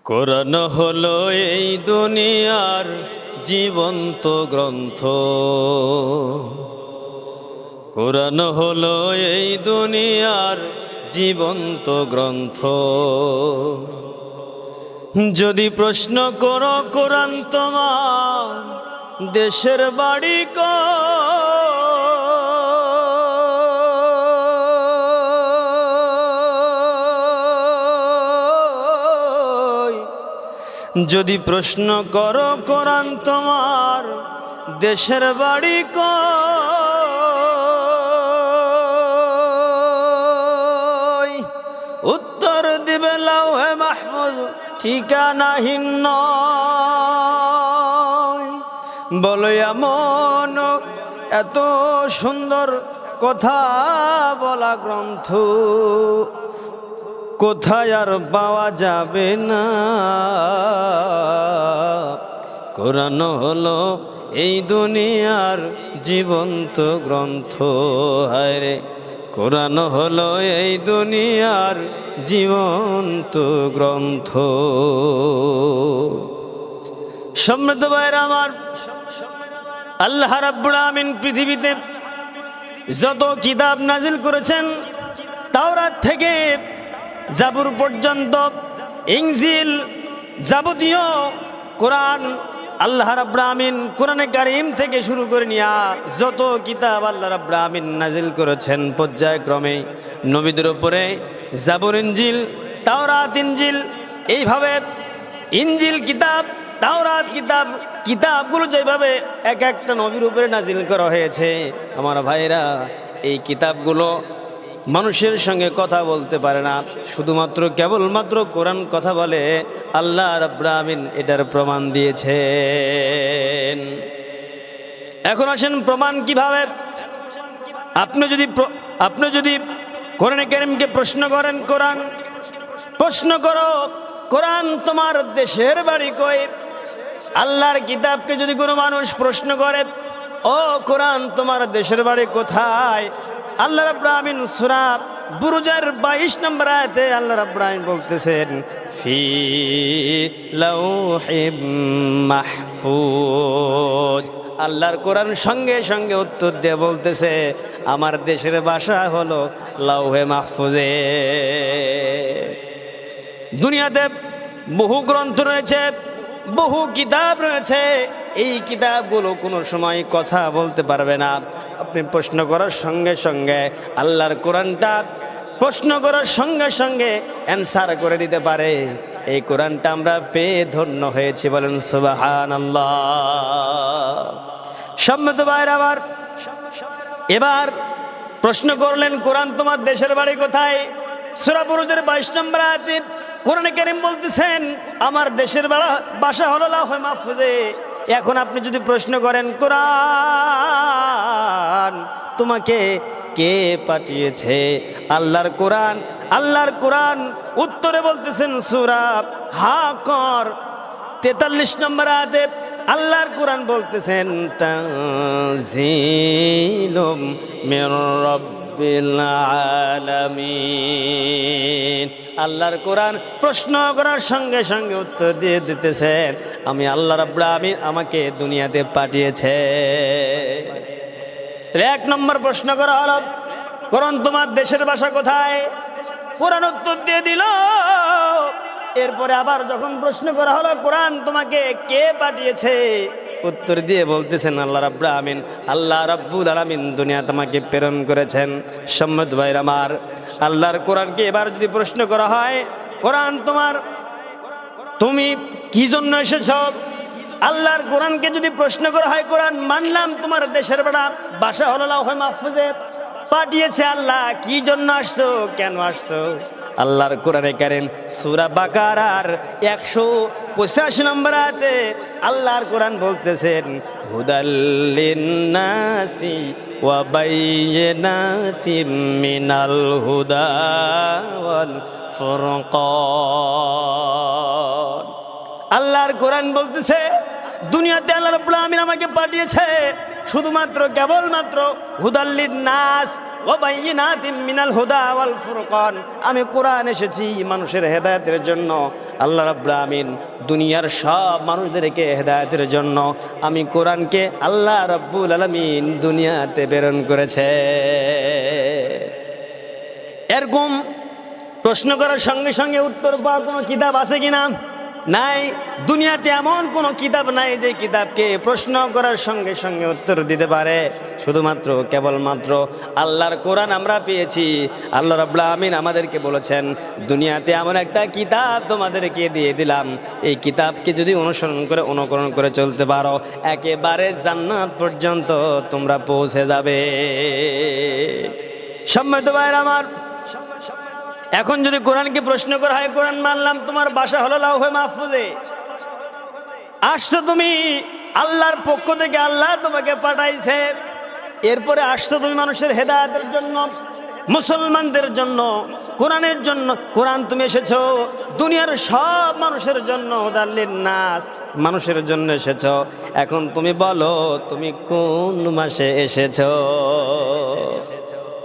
কোরআন হলো এই দুনিয়ার জীবন্ত গ্রন্থ। কোরআন হলো এই দুনিয়ার জীবন্ত গ্রন্থ। যদি প্রশ্ন করো কোরআন তোমার দেশের বাড়ি কই, যদি প্রশ্ন করো কোরআন তোমার দেশের বাড়ি কই, উত্তর দিবে লাউহে মাহফুজ ঠিকানাহীন নয়। বলো এমন এত সুন্দর কথা বলা গ্রন্থ কোথায় আর পাওয়া যাবে না। কোরআন হলো এই দুনিয়ার জীবন্ত গ্রন্থ। হায় রে, কোরআন হলো এই দুনিয়ার জীবন্ত গ্রন্থ। সম্মানিত ভাইরা আমার, আল্লাহ রাব্বুল আমিন পৃথিবীতে যত কিতাব নাজিল করেছেন, তাওরাত থেকে জাবুর পর্যন্ত, ইনজিল, যাবতীয় কোরআন, আল্লাহ রাব্বুল আমিন কোরআনে কারীম থেকে শুরু করে নিয়া যত কিতাব আল্লাহ রাব্বুল আমিন নাজিল করেছেন পর্যায়ক্রমে নবীদের উপরে জাবুর, ইনজিল, তাওরাত, ইনজিল, এইভাবে ইনজিল কিতাব, তাওরাত কিতাব, কিতাবগুলো যেভাবে এক একটা নবীর উপরে নাজিল করা হয়েছে, আমার ভাইরা এই কিতাবগুলো মানুষের সঙ্গে কথা বলতে পারে না, শুধুমাত্র কেবলমাত্র কোরআন কথা বলে। আল্লাহ রাব্বুল আমিন এটার প্রমাণ দিয়েছেন। এখন আসেন প্রমাণ কিভাবে। আপনি যদি কোরআনে কারীমকে প্রশ্ন করেন, কোরআন প্রশ্ন করো কোরআন তোমার দেশের বাড়ি কই, আল্লাহর কিতাবকে যদি কোনো মানুষ প্রশ্ন করে, ও কোরআন তোমার দেশের বাড়ি কোথায়, আল্লাহ রাব্বুল আমিন সূরা বুরুজের 22 নম্বর আয়াতে আল্লাহ রাব্বুল আমিন বলতেছেন, ফি লাউহিম মাহফুজ। আল্লাহর কোরআন সঙ্গে সঙ্গে উত্তর দিয়ে বলতেছে, আমার দেশের ভাষা হলো লাউহে মাহফুজে। দুনিয়াতে বহু গ্রন্থ রয়েছে, বহু কিতাব রয়েছে, এই কিতাবগুলো কোনো সময় কথা বলতে পারবে না। আপনি প্রশ্ন করার সঙ্গে সঙ্গে আল্লাহর কোরআনটা প্রশ্ন করার সঙ্গে সঙ্গে অ্যান্সার করে দিতে পারে। এই কোরআনটা আমরা পেয়ে ধন্য হয়েছি, বলেন সুবহানাল্লাহ। সম্মানিত ভাইরা আমার, এবার প্রশ্ন করলেন কোরআন তোমার দেশের বাড়ি কোথায়, সূরা বুরুজের 22 নম্বর আয়াতে কোরআনে কারীম বলতেছেন, আমার দেশের ভাষা হলো লাউহে মাহফুজে। এখন আপনি যদি প্রশ্ন করেন কোরআন তোমাকে কে পাঠিয়েছে, আল্লাহর কোরআন উত্তরে বলতেছেন সূরা হাক্কর 43 নম্বর আয়াতে আল্লাহর কোরআন বলতেছেন, তানজিলুম মির রাব্বিল আলামিন। আল্লাহর কোরআন প্রশ্ন করার সঙ্গে সঙ্গে উত্তর দিয়ে দিতেছেন, আমি আল্লাহ রাব্বুল আমিন আমাকে দুনিয়াতে পাঠিয়েছে। এক নম্বর প্রশ্ন করা হলো, কোরআন তোমার দেশের ভাষা কোথায়, কোরআন উত্তর দিয়ে দিল। এরপরে আবার যখন প্রশ্ন করা হলো কোরআন তোমাকে কে পাঠিয়েছে, উত্তর দিয়ে বলতেছেন আল্লাহ রাব্বুল আলামিন দুনিয়াতে আমাকে প্রেরণ করেছেন। সম্মানিত ভাইরা আমার, আল্লাহর কোরআনকে এবার যদি প্রশ্ন করা হয়, কোরআন তুমি কি জন্য এসেছ, আল্লাহর কোরআনকে যদি প্রশ্ন করা হয়, কোরআন মানলাম তোমার দেশের ভাষা হলো লাউহে মাহফুজে পাঠিয়েছে, আল্লাহ কি জন্য আসছো, কেন আসছো। আল্লাহর কোরআনে কারীম সূরা বাকারার 185 নম্বর আয়াতে আল্লাহর কোরআন বলতেছেন, হুদাল লিন্নাসি ওয়া বাইয়িনাতিম মিনাল হুদা ওয়াল ফুরকান। আল্লাহর কোরআন বলতেছে, দুনিয়াতে আল্লাহ রাব্বুল আমিন আমাকে পাঠিয়েছে শুধুমাত্র কেবলমাত্র হুদাল লিন্নাস ওয়া বাইয়িনাতিম মিনাল হুদা ওয়াল ফুরকান। আমি কোরআন এসেছি মানুষের হেদায়েতের জন্য আল্লাহ রাব্বুল আমিন দুনিয়ার সব মানুষদেরকে হেদায়েতের জন্য আমি কোরআনকে আল্লাহ রাব্বুল আলামিন দুনিয়াতে প্রেরণ করেছে। এরকম প্রশ্ন করার সঙ্গে সঙ্গে উত্তর পাওয়ার কোনো কিতাব আছে কিনা? নাই। দুনিয়াতে এমন কোনো কিতাব নাই যে কিতাবকে প্রশ্ন করার সঙ্গে সঙ্গে উত্তর দিতে পারে। শুধুমাত্র কেবলমাত্র আল্লাহর কোরআন আমরা পেয়েছি। আল্লাহ রাব্বুল আমিন আমাদেরকে বলেছেন, দুনিয়াতে এমন একটা কিতাব তোমাদেরকে দিয়ে দিলাম, এই কিতাবকে যদি অনুকরণ করে চলতে পারো, একেবারে জান্নাত পর্যন্ত তোমরা পৌঁছে যাবে। সম্মানিত ভাইরা আমার, এখন যদি কোরআনকে প্রশ্ন করা হয়, কোরআন মানলাম, তোমার বাসা হলো লাউহে মাহফুজে, আসছো তুমি আল্লাহর পক্ষ থেকে, আল্লাহ তোমাকে পাঠাইছে, এরপরে আসছো তুমি মানুষের হেদায়েতের জন্য, মুসলমানদের জন্য, কোরআনের জন্য। কোরআন তুমি এসেছো দুনিয়ার সব মানুষের জন্য, হুদাল্লিন নাস, মানুষের জন্য এসেছো। এখন তুমি বলো তুমি কোন মাসে এসেছো?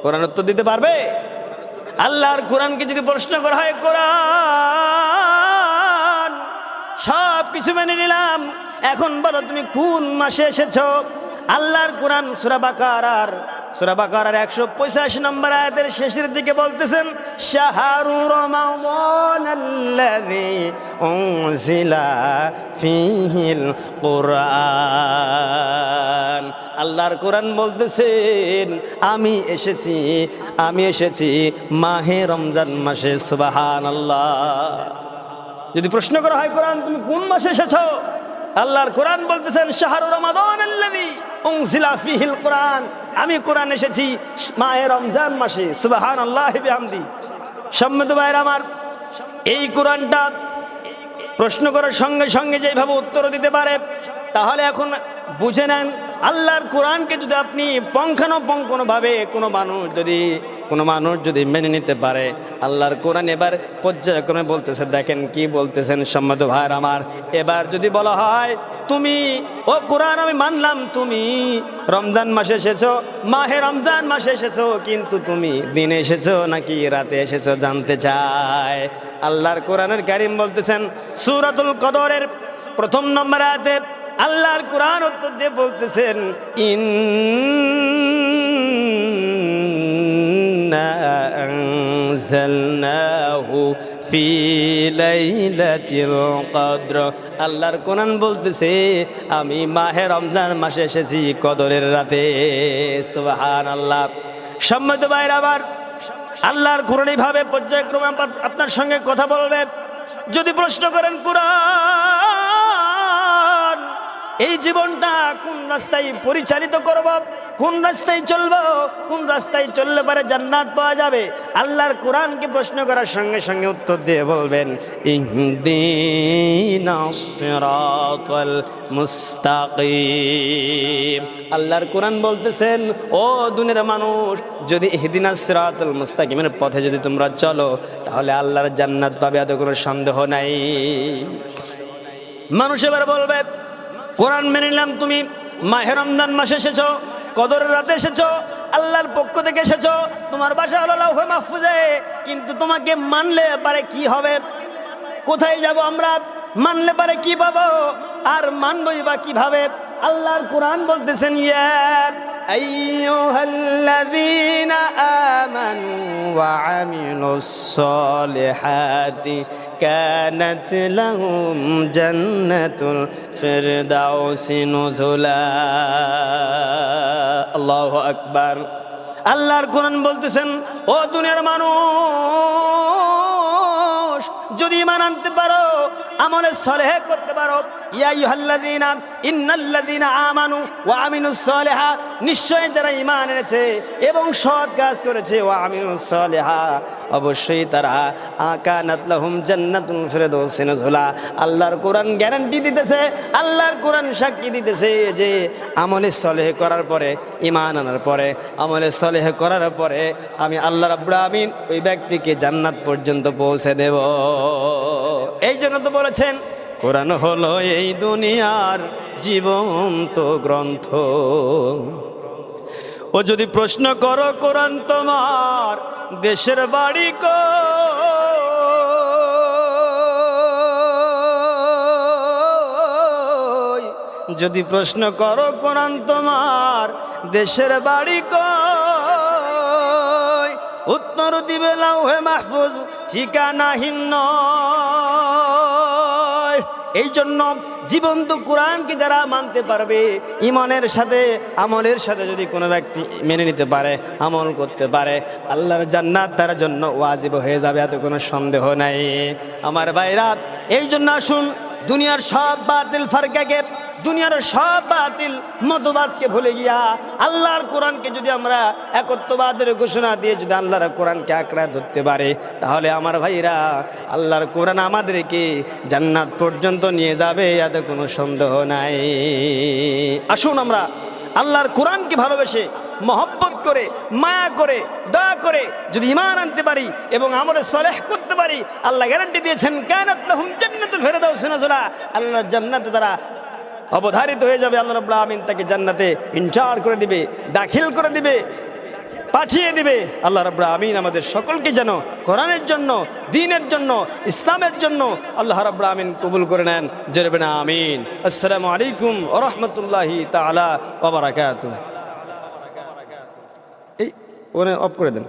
কোরআন উত্তর দিতে পারবে? আল্লাহর কোরআনকে যদি প্রশ্ন করা হয়, কোরআন সব কিছু মেনে নিলাম, এখন বলো তুমি কোন মাসে এসেছো? আল্লাহর কোরআন সূরা বাকারার 185 নম্বর আয়াতের শেষের দিকে বলতেছেন, শাহরু রমাদানাল্লাযী উনজিলা ফীহিল কুরআন। আল্লাহর কোরআন বলতেছেন আমি এসেছি মাহে রমজান মাসে। সুবহানাল্লাহ। যদি প্রশ্ন করা হয় কোরআন তুমি কোন মাসে এসেছো, আল্লাহর কোরআন বলতেছেন শাহরু রমাদানাল্লাযী উনজিলা ফীহিল কুরআন, আমি কোরআন এসেছি মাহে রমজান মাসে। সুবহানাল্লাহি বিহামদি। সম্মানিত ভাইরা আমার, এই কোরআনটা প্রশ্ন করার সঙ্গে সঙ্গে যেভাবে উত্তর দিতে পারে, তাহলে এখন বুঝে নেন আল্লাহর কোরআনকে যদি আপনি পুঙ্খানুপুঙ্খভাবে কোনো মানুষ যদি মেনে নিতে পারে, আল্লাহর কোরআন এবার পর্যায়ক্রমে বলতেছে, দেখেন কি বলতেছেন সম্মানিত ভাইরা আমার। এবার যদি বলা হয় তুমি ও কোরআন আমি মানলাম তুমি রমজান মাসে এসেছো, মাহে রমজান মাসে এসেছো, কিন্তু তুমি দিনে এসেছো নাকি রাতে এসেছো জানতে চায়। আল্লাহর কোরআনের কারীম বলতেছেন সূরাতুল কদরের 1 নম্বর আয়াতে আল্লাহর কোরআন উত্তর দিয়ে বলতেছেন, ইন্না আনজালনাহু ফি লাইলাতিল কদর। আল্লাহর কোরআন বলতেছে আমি মাহে রমজান মাসে এসেছি কদরের রাতে। সুবহানাল্লাহ। সম্মানিত ভাইরা আমার, আল্লাহর কোরআন এইভাবে পর্যায়ক্রমে আপনার সঙ্গে কথা বলবে। যদি প্রশ্ন করেন কোরআন এই জীবনটা কোন রাস্তায় পরিচালিত করব, কোন রাস্তায় চলবো, কোন রাস্তায় চললে পারে জান্নাত পাওয়া যাবে, আল্লাহর কোরআনকে প্রশ্ন করার সঙ্গে সঙ্গে উত্তর দিয়ে বলবেন ইহদিনাস সিরাতাল মুস্তাকিম। আল্লাহর কোরআন বলতেছেন ও দুনিয়ার মানুষ, যদি ইহদিনাস সিরাতাল মুস্তাকিমের পথে যদি তোমরা চলো, তাহলে আল্লাহর জান্নাত পাবে, এত কোনো সন্দেহ নাই। মানুষ এবার বলবে কোরআন মেনে নিলাম, তুমি মাহে রমজান মাসে এসেছো, কদরের রাতে এসেছো, আল্লাহর পক্ষ থেকে এসেছো, তোমার বাসা হলো লাউহে মাহফুজে, কিন্তু তোমাকে মানলে পারে কি হবে, কোথায় যাব আমরা, মানলে পারে কি পাবো, আর মানবই বা কিভাবে? আল্লাহর কোরআন বলতেছেন ইয়া আইয়ুহাল্লাযীনা আমানু ওয়া আমিলুস সালিহাতি কানাত লাহুম জান্নাতুল ফিরদাউসি নুজুলা। আল্লাহু আকবার। আল্লাহর কোরআন বলতেছেন ও দুনিয়ার মানুষ, যদি ঈমান আনতে পারো, আমলে সলেহ করতে পারো, ইয়া আইয়ুহাল্লাযীনা ইন্নাল্লাযীনা আমানু ওয়া আমিলুস সালিহা, নিশ্চয় যারা ঈমান এনেছে এবং সৎ কাজ করেছে, ওয়া আমিলুস সালিহা, অবশ্যই তারা কানাত লাহুম জান্নাতুল ফিরদাউসি নুজুলা। আল্লাহর কোরআন গ্যারান্টি দিতেছে, আল্লাহর কোরআন সাক্ষী দিতেছে যে আমলে সলেহ করার পরে, ঈমান আনার পরে, আমলে সলেহ করার পরে আমি আল্লাহ রাব্বুল আমিন ওই ব্যক্তিকে জান্নাত পর্যন্ত পৌঁছে দেব। এই জন্য তো বলেছেন কোরআন হলো এই দুনিয়ার জীবন্ত গ্রন্থ। ও যদি প্রশ্ন করো কোরআন তোমার দেশের বাড়ি যদি প্রশ্ন করো কোরআন তোমার দেশের বাড়ি কই, উত্তর দিবে লাউহে মাহফুজ ঠিকানাহীন নয়। এই জন্য জীবন্ত কোরআনকে যারা মানতে পারবে, ইমানের সাথে আমলের সাথে যদি কোনো ব্যক্তি মেনে নিতে পারে, আমল করতে পারে, আল্লাহর জান্নাত তার জন্য ওয়াজিব হয়ে যাবে, এত কোনো সন্দেহ নাই। আমার ভাইরা, এই জন্য আসুন দুনিয়ার সব বাতিল ফারকাকে, দুনিয়ার সব বাতিল মতবাদকে ভুলে গিয়া আল্লাহর কোরআনকে যদি আমরা একত্ববাদের ঘোষণা দিয়ে যদি আল্লাহর কোরআনকে আঁকড়া ধরতে পারে, তাহলে আমার ভাইরা আল্লাহর কোরআন আমাদেরকে জান্নাত পর্যন্ত নিয়ে যাবে, এতে কোনো সন্দেহ নাই। আসুন আমরা আল্লাহর কোরআনকে ভালোবেসে, মহব্বত করে, মায়া করে, দয়া করে যদি ঈমান আনতে পারি এবং আমলে সলেহ করতে পারি, আল্লাহ গ্যারান্টি দিয়েছেন কানাত লাহুম জান্নাতুল ফিরদাউস নুজুলা, আল্লাহর জান্নাতে তারা অবধারিত হয়ে যাবে। আল্লাহ রাব্বুল আমিন তাকে জান্নাতে ইনচার্জ করে দিবে, দাখিল করে দিবে, পাঠিয়ে দিবে। আল্লাহ রাব্বুল আমিন আমাদের সকলকে যেন কোরআনের জন্য, দ্বীনের জন্য, ইসলামের জন্য আল্লাহ রাব্বুল আমিন কবুল করে নেন। জোরে বলেন আমিন। আসসালামু আলাইকুম ওয়া রাহমাতুল্লাহি তাআলা ওয়া বারাকাতুহু। এই ওনে অফ করে দেন।